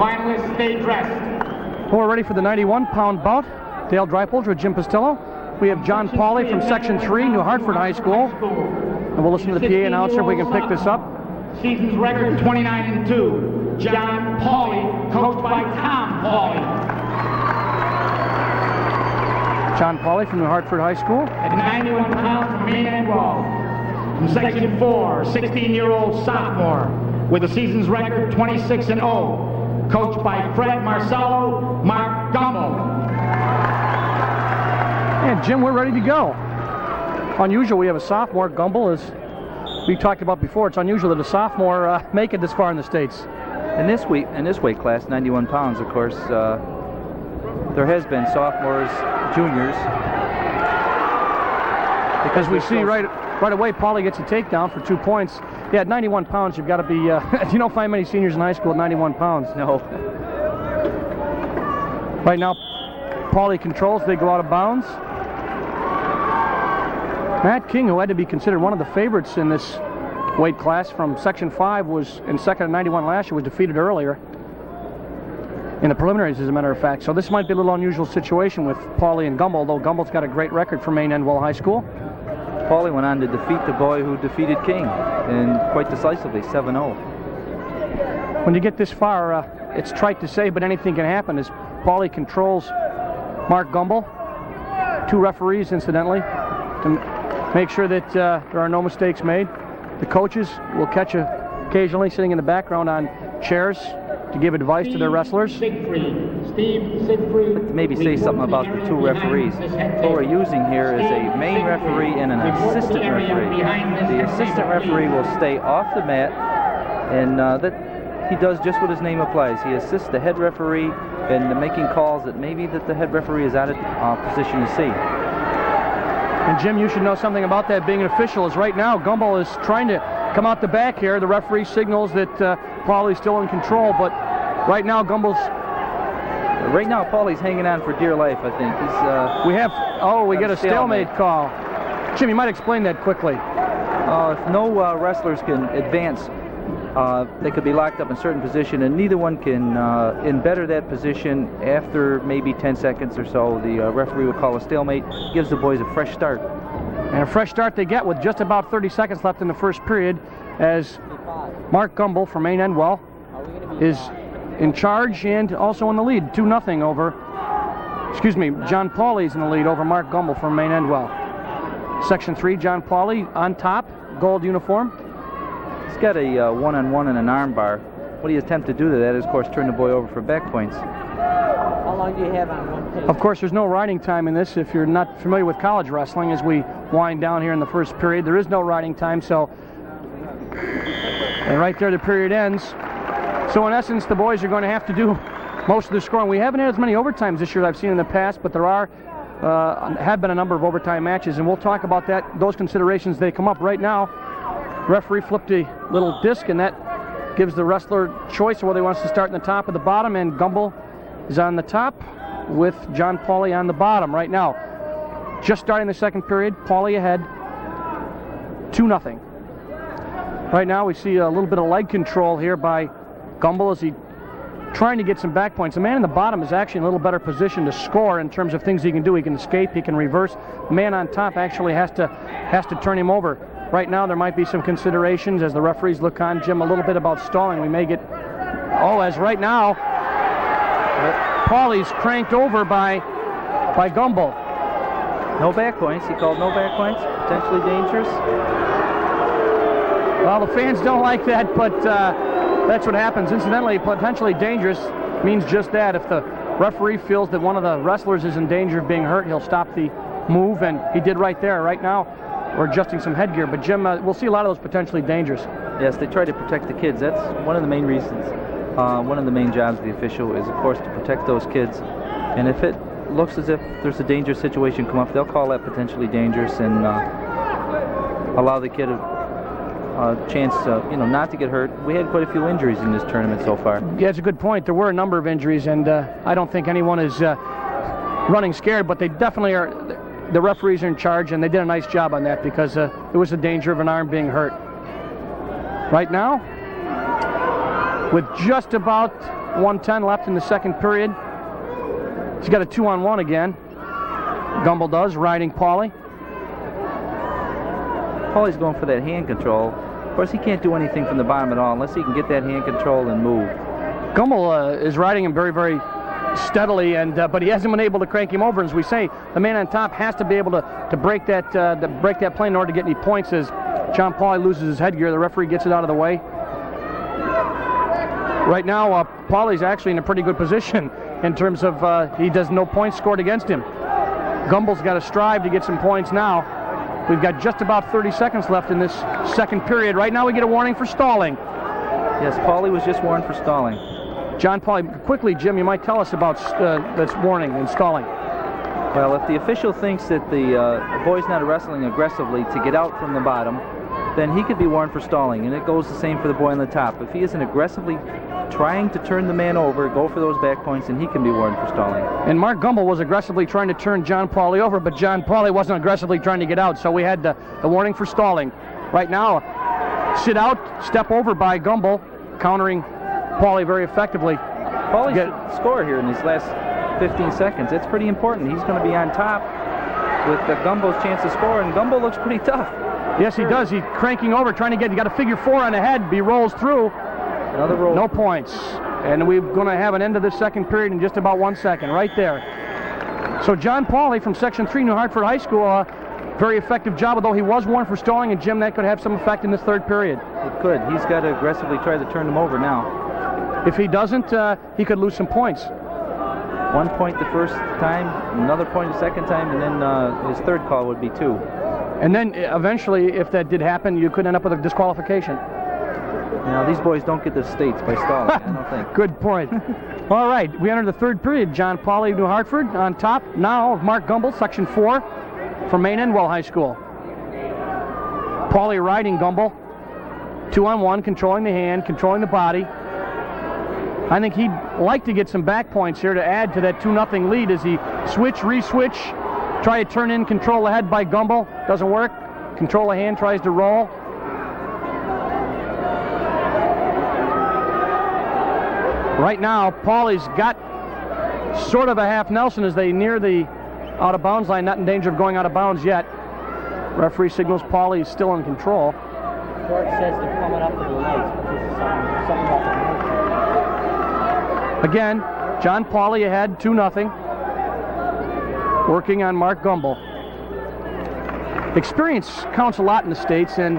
Finalists, stay dressed. Well, we're ready for the 91-pound bout. Dale Dreipolz with Jim Postillo. We have John Pauley from Section 3, New Hartford High School. And we'll listen to the PA announcer if we can pick this up. Season's record 29-2. John Pauley, coached by Tom Pauley. John Pauley from New Hartford High School. At 91 pounds from Maine-Endwell. From Section 4, 16-year-old sophomore with a season's record 26-0. Coached by Fred Marcello, Mark Gumbel. And Jim, we're ready to go. Unusual, we have a sophomore. Gumbel, as we talked about before, it's unusual that a sophomore make it this far in the States. In this weight class, 91 pounds, of course, there has been sophomores, juniors. Because we see right away, Pauley gets a takedown for 2 points. Yeah, at 91 pounds, you've got to be, you don't find many seniors in high school at 91 pounds. No. Right now, Pauley controls, they go out of bounds. Matt King, who had to be considered one of the favorites in this weight class from Section 5, was in second at 91 last year, was defeated earlier in the preliminaries, as a matter of fact. So this might be a little unusual situation with Pauley and Gumbel, though Gumbel's got a great record for Maine-Endwell High School. Pauley went on to defeat the boy who defeated King, and quite decisively, 7-0. When you get this far, it's trite to say, but anything can happen as Pauley controls Mark Gumbel. 2 referees, incidentally, to make sure that there are no mistakes made. The coaches will catch you occasionally sitting in the background on chairs to give advice to their wrestlers. Maybe say something about the 2 referees. What we're using here is a main referee and an assistant referee. The assistant referee will stay off the mat, and that he does just what his name applies. He assists the head referee in making calls that maybe that the head referee is out of position to see. And Jim, you should know something about that being an official, as right now Gumbel is trying to come out the back here. The referee signals that Pauley's still in control, but right now Gumbel's... Right now Pauley's hanging on for dear life, I think. We get a stalemate call. Jim, you might explain that quickly. If no wrestlers can advance, they could be locked up in a certain position, and neither one can embetter that position after maybe 10 seconds or so. The referee will call a stalemate, gives the boys a fresh start. And a fresh start they get with just about 30 seconds left in the first period, as Mark Gumbel from Maine-Endwell is in charge and also in the lead, 2-0 over, John Pauley's in the lead over Mark Gumbel from Maine-Endwell. Section 3, John Pauley on top, gold uniform. He's got a one-on-one and an arm bar. What he attempts to do to that is, of course, turn the boy over for back points. How long do you have on one page? Of course, there's no riding time in this. If you're not familiar with college wrestling, as we wind down here in the first period, there is no riding time, so... And right there, the period ends. So in essence, the boys are going to have to do most of the scoring. We haven't had as many overtimes this year as I've seen in the past, but there have been a number of overtime matches, and we'll talk about those considerations. They come up right now. Referee flipped a little disc, and that gives the wrestler choice of whether he wants to start in the top or the bottom, and Gumbel is on the top with John Pauley on the bottom right now. Just starting the second period, Pauley ahead, 2-0. Right now we see a little bit of leg control here by Gumbel as he trying to get some back points. The man in the bottom is actually in a little better position to score in terms of things he can do. He can escape, he can reverse. The man on top actually has to turn him over. Right now there might be some considerations as the referees look on, Jim, a little bit about stalling. We may get, as right now, Pauley's cranked over by Gumbel. No back points. He called no back points. Potentially dangerous. Well, the fans don't like that, but that's what happens. Incidentally, potentially dangerous means just that. If the referee feels that one of the wrestlers is in danger of being hurt, he'll stop the move, and he did right there. Right now, we're adjusting some headgear, but Jim, we'll see a lot of those potentially dangerous. Yes, they try to protect the kids. That's one of the main reasons. One of the main jobs of the official is, of course, to protect those kids. And if it looks as if there's a dangerous situation come up, they'll call that potentially dangerous and allow the kid a chance, not to get hurt. We had quite a few injuries in this tournament so far. Yeah, it's a good point. There were a number of injuries, and I don't think anyone is running scared, but they definitely are. The referees are in charge, and they did a nice job on that because there was a danger of an arm being hurt. Right now, with just about 1:10 left in the second period. He's got a 2-on-1 again. Gumbel does, riding Pauly. Pauly's going for that hand control. Of course, he can't do anything from the bottom at all unless he can get that hand control and move. Gumbel is riding him very, very steadily, and but he hasn't been able to crank him over. As we say, the man on top has to be able to break that plane in order to get any points. As John Pauly loses his headgear, the referee gets it out of the way. Right now, Pauly's actually in a pretty good position in terms of he does no points scored against him. Gumbel's got to strive to get some points now. We've got just about 30 seconds left in this second period. Right now we get a warning for stalling. Yes, Pauly was just warned for stalling. John Pauly, quickly, Jim, you might tell us about this warning and stalling. Well, if the official thinks that the boy's not wrestling aggressively to get out from the bottom, then he could be warned for stalling, and it goes the same for the boy on the top. If he isn't aggressively trying to turn the man over, go for those back points, and he can be warned for stalling. And Mark Gumbel was aggressively trying to turn John Pauly over, but John Pauly wasn't aggressively trying to get out, so we had the warning for stalling. Right now, sit out, step over by Gumbel, countering Pauly very effectively. Pauly should score here in these last 15 seconds. It's pretty important. He's going to be on top with Gumbel's chance to score, and Gumbel looks pretty tough. Yes, he does. He's cranking over, trying to get, he got a figure 4 on the head, he rolls through. Another roll. No points. And we're going to have an end of this second period in just about 1 second, right there. So John Pauly from Section 3, New Hartford High School, very effective job, although he was warned for stalling, and Jim, that could have some effect in this third period. It could. He's got to aggressively try to turn him over now. If he doesn't, he could lose some points. 1 point the first time, another point the second time, and then his third call would be 2. And then eventually, if that did happen, you could end up with a disqualification. Now, these boys don't get the states by stalling, I don't think. Good point. All right, we enter the third period. John Pauly, New Hartford, on top now of Mark Gumbel, Section 4, from Maine-Endwell High School. Pauly riding Gumbel, 2-on-1, controlling the hand, controlling the body. I think he'd like to get some back points here to add to that 2-0 lead as he switch, re-switch, try to turn in, control the head by Gumbel. Doesn't work. Control the hand, tries to roll. Right now, Pauly's got sort of a half Nelson as they near the out-of-bounds line, not in danger of going out of bounds yet. Referee signals Pauly is still in control. George says they're coming up to the lights, but this is something about the motion. Again, John Pauly ahead, 2-0. Working on Mark Gumbel. Experience counts a lot in the States, and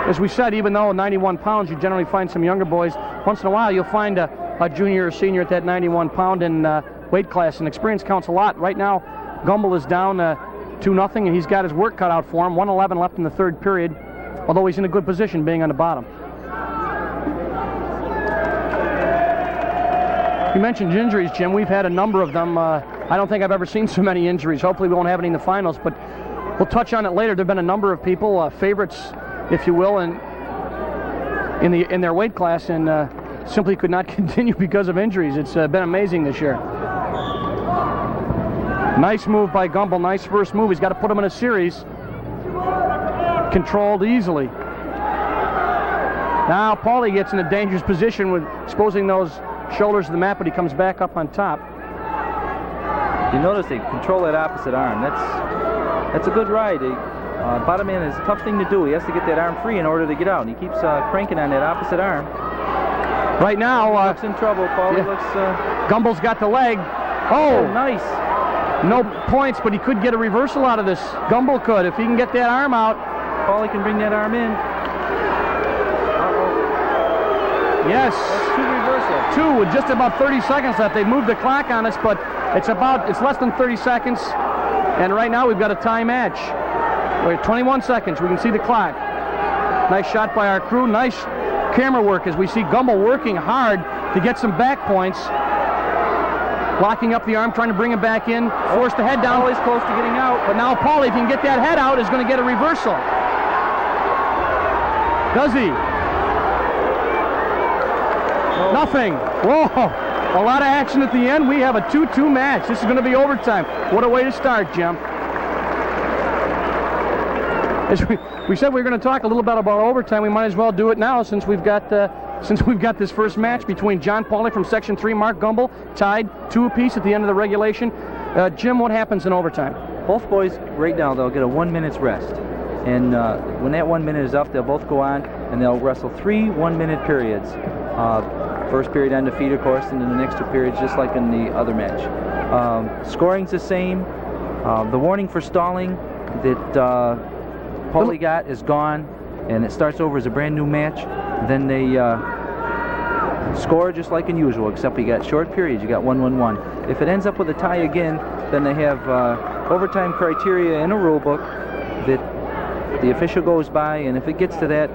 as we said, even though 91 pounds, you generally find some younger boys. Once in a while, you'll find a junior or senior at that 91 pound in weight class, and experience counts a lot. Right now, Gumbel is down 2-0, and he's got his work cut out for him. 1:11 left in the third period, although he's in a good position being on the bottom. You mentioned injuries, Jim. We've had a number of them. I don't think I've ever seen so many injuries. Hopefully we won't have any in the finals, but we'll touch on it later. There have been a number of people, favorites, if you will, in their weight class, and simply could not continue because of injuries. It's been amazing this year. Nice move by Gumbel. Nice first move. He's got to put him in a series. Controlled easily. Now Pauly gets in a dangerous position with exposing those shoulders to the mat, but he comes back up on top. You notice they control that opposite arm. That's a good ride. Bottom man is a tough thing to do. He has to get that arm free in order to get out. And he keeps cranking on that opposite arm. Right now, he looks in trouble. Pauly looks. Gumbel's got the leg. Oh, nice. No points, but he could get a reversal out of this. Gumbel could if he can get that arm out. Pauly can bring that arm in. Yes. That's 2 reversals. 2 with just about 30 seconds left. They moved the clock on us, but it's less than 30 seconds. And right now we've got a tie match. We're at 21 seconds. We can see the clock. Nice shot by our crew. Nice camera work as we see Gumbel working hard to get some back points. Locking up the arm, trying to bring him back in. Force the head down. Pauly's close to getting out. But now Pauly, if he can get that head out, is going to get a reversal. Does he? No. Nothing. Whoa. A lot of action at the end. We have a 2-2 match. This is going to be overtime. What a way to start, Jim. As we said we were going to talk a little bit about overtime. We might as well do it now since we've got since we've got this first match between John Pauly from Section 3, Mark Gumbel, tied 2 apiece at the end of the regulation. Jim, what happens in overtime? Both boys right now, they'll get a 1 minute's rest. And when that 1 minute is up, they'll both go on and they'll wrestle 3 1-minute periods. First period undefeated, of course, and then the next 2 periods just like in the other match. Scoring's the same. The warning for stalling that Pauly got is gone, and it starts over as a brand new match. Then they score just like in usual, except you got short periods. You got 1-1-1. If it ends up with a tie again, then they have overtime criteria in a rule book that the official goes by, and if it gets to that,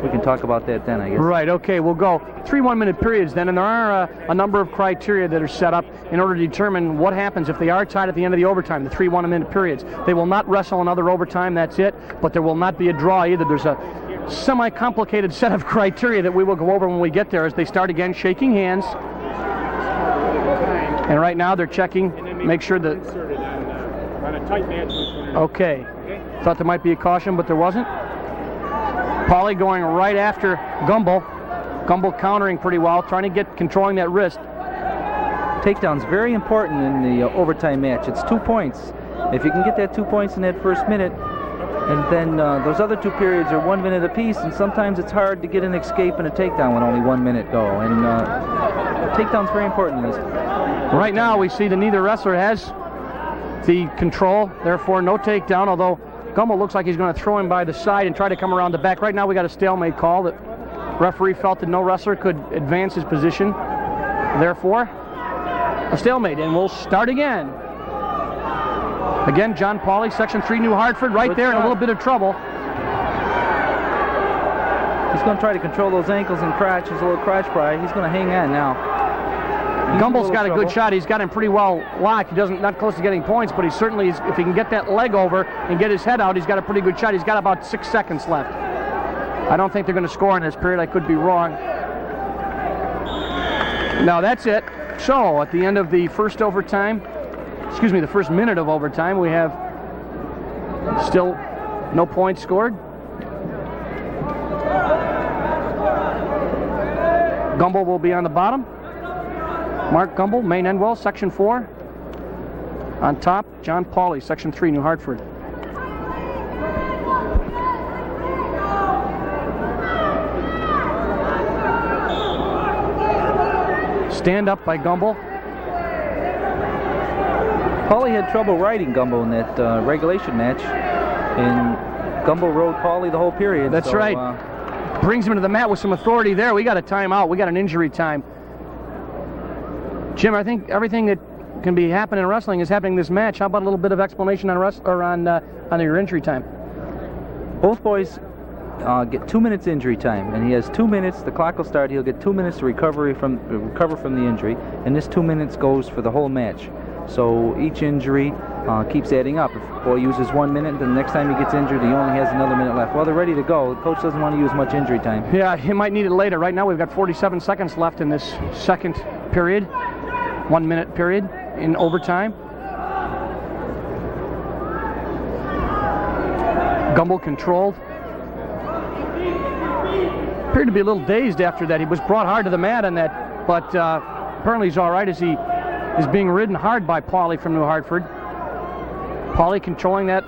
we can talk about that then, I guess. Right, okay, we'll go 3 1-minute periods then, and there are a number of criteria that are set up in order to determine what happens if they are tied at the end of the overtime, the 3 1-minute periods. They will not wrestle another overtime, that's it, but there will not be a draw either. There's a semi-complicated set of criteria that we will go over when we get there as they start again shaking hands. And right now they're checking, make sure that... Okay, thought there might be a caution, but there wasn't. Pauly going right after Gumbel. Gumbel countering pretty well, trying to controlling that wrist. Takedown's very important in the overtime match. It's 2 points. If you can get that 2 points in that first minute, and then those other 2 periods are 1 minute apiece, and sometimes it's hard to get an escape and a takedown when only 1 minute go. And takedown's very important in this. Right now we see that neither wrestler has the control, therefore no takedown, although Gumbel looks like he's going to throw him by the side and try to come around the back. Right now we got a stalemate call. The referee felt that no wrestler could advance his position. Therefore, a stalemate, and we'll start again. Again, John Pauly, Section 3, New Hartford, right there in a little bit of trouble. He's going to try to control those ankles and crotch. His little crotch pride. He's going to hang on now. Gumbel's got a good shot. He's got him pretty well locked. He doesn't, not close to getting points, but he certainly is, if he can get that leg over and get his head out, he's got a pretty good shot. He's got about 6 seconds left. I don't think they're going to score in this period. I could be wrong. Now that's it. So at the end of the first overtime, excuse me, the first minute of overtime, we have still no points scored. Gumbel will be on the bottom. Mark Gumbel, Maine-Endwell, Section 4. On top, John Pauly, Section 3, New Hartford. Stand up by Gumbel. Pauly had trouble riding Gumbel in that regulation match, and Gumbel rode Pauly the whole period. That's right. Brings him to the mat with some authority there. We got a timeout. We got an injury time. Jim, I think everything that can be happening in wrestling is happening in this match. How about a little bit of explanation on your injury time? Both boys get 2 minutes injury time, and he has 2 minutes. The clock will start. He'll get 2 minutes to recover from the injury, and this 2 minutes goes for the whole match. So each injury keeps adding up. If a boy uses 1 minute, then the next time he gets injured, he only has another minute left. Well, they're ready to go. The coach doesn't want to use much injury time. Yeah, he might need it later. Right now, we've got 47 seconds left in this second period. 1 minute period in overtime. Gumbel controlled. Appeared to be a little dazed after that. He was brought hard to the mat on that, but apparently he's all right as he is being ridden hard by Pauly from New Hartford. Pauly controlling that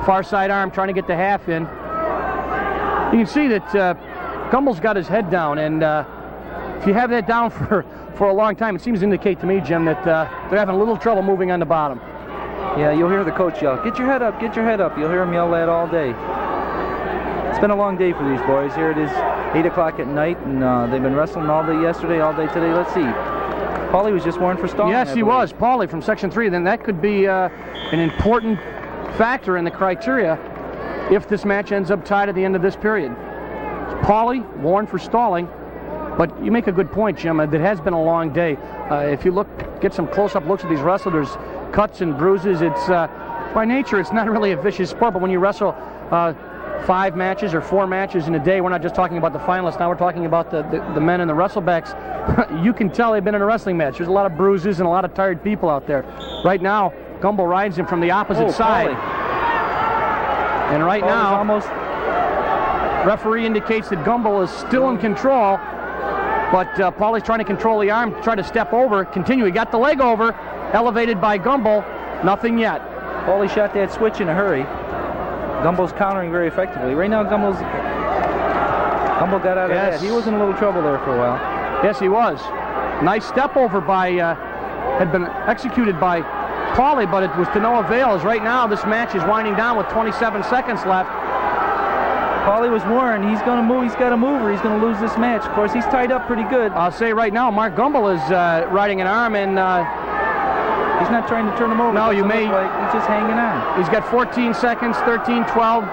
far side arm, trying to get the half in. You can see that Gumbel's got his head down, and if you have that down for a long time, it seems to indicate to me, Jim, that they're having a little trouble moving on the bottom. Yeah, you'll hear the coach yell, "Get your head up, get your head up." You'll hear him yell that all day. It's been a long day for these boys. Here it is, 8 o'clock at night, and they've been wrestling all day yesterday, all day today. Let's see. Pauly was just warned for stalling. Yes, he was. Pauly from Section 3. Then that could be an important factor in the criteria if this match ends up tied at the end of this period. Pauly warned for stalling. But you make a good point, Jim. It has been a long day. If you get some close-up looks at these wrestlers, cuts and bruises. It's by nature, it's not really a vicious sport. But when you wrestle 5 matches or 4 matches in a day, we're not just talking about the finalists. Now we're talking about the men and the wrestlebacks. You can tell they've been in a wrestling match. There's a lot of bruises and a lot of tired people out there. Right now, Gumbel rides him from the opposite side. Pauly. And right now, Referee indicates that Gumbel is still in control, but Paulie's trying to control the arm, try to step over, continue. He got the leg over, elevated by Gumbel, nothing yet. Paulie shot that switch in a hurry. Gumbel's countering very effectively. Right now, Gumbel got out of that. He was in a little trouble there for a while. Yes, he was. Nice step over by, had been executed by Paulie, but it was to no avail, as right now this match is winding down with 27 seconds left. Paulie was warned, he's going to move, he's got to move or he's going to lose this match. Of course, he's tied up pretty good. I'll say right now, Mark Gumbel is riding an arm, and he's not trying to turn him over. No, you may. Like he's just hanging on. He's got 14 seconds, 13, 12.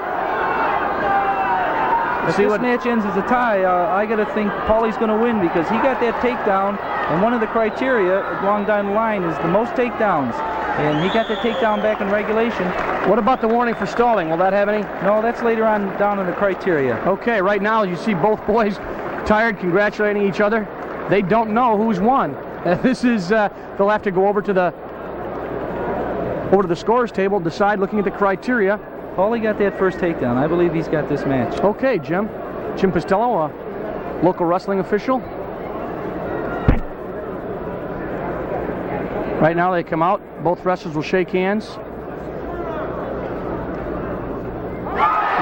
If this match ends as a tie, I got to think Paulie's going to win because he got that takedown, and one of the criteria along down the line is the most takedowns. And he got the takedown back in regulation. What about the warning for stalling? Will that have any? No, that's later on down in the criteria. Okay, right now you see both boys tired, congratulating each other. They don't know who's won. This is, they'll have to go over to the scorer's table, decide looking at the criteria. Paulie got that first takedown. I believe he's got this match. Okay, Jim. Jim Costello, a local wrestling official. Right now they come out. Both wrestlers will shake hands.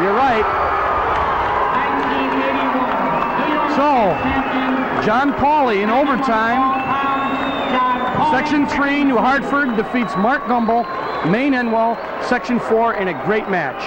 You're right. So, John Paulie in overtime. Section 3, New Hartford defeats Mark Gumbel, Maine-Endwell, Section 4 in a great match.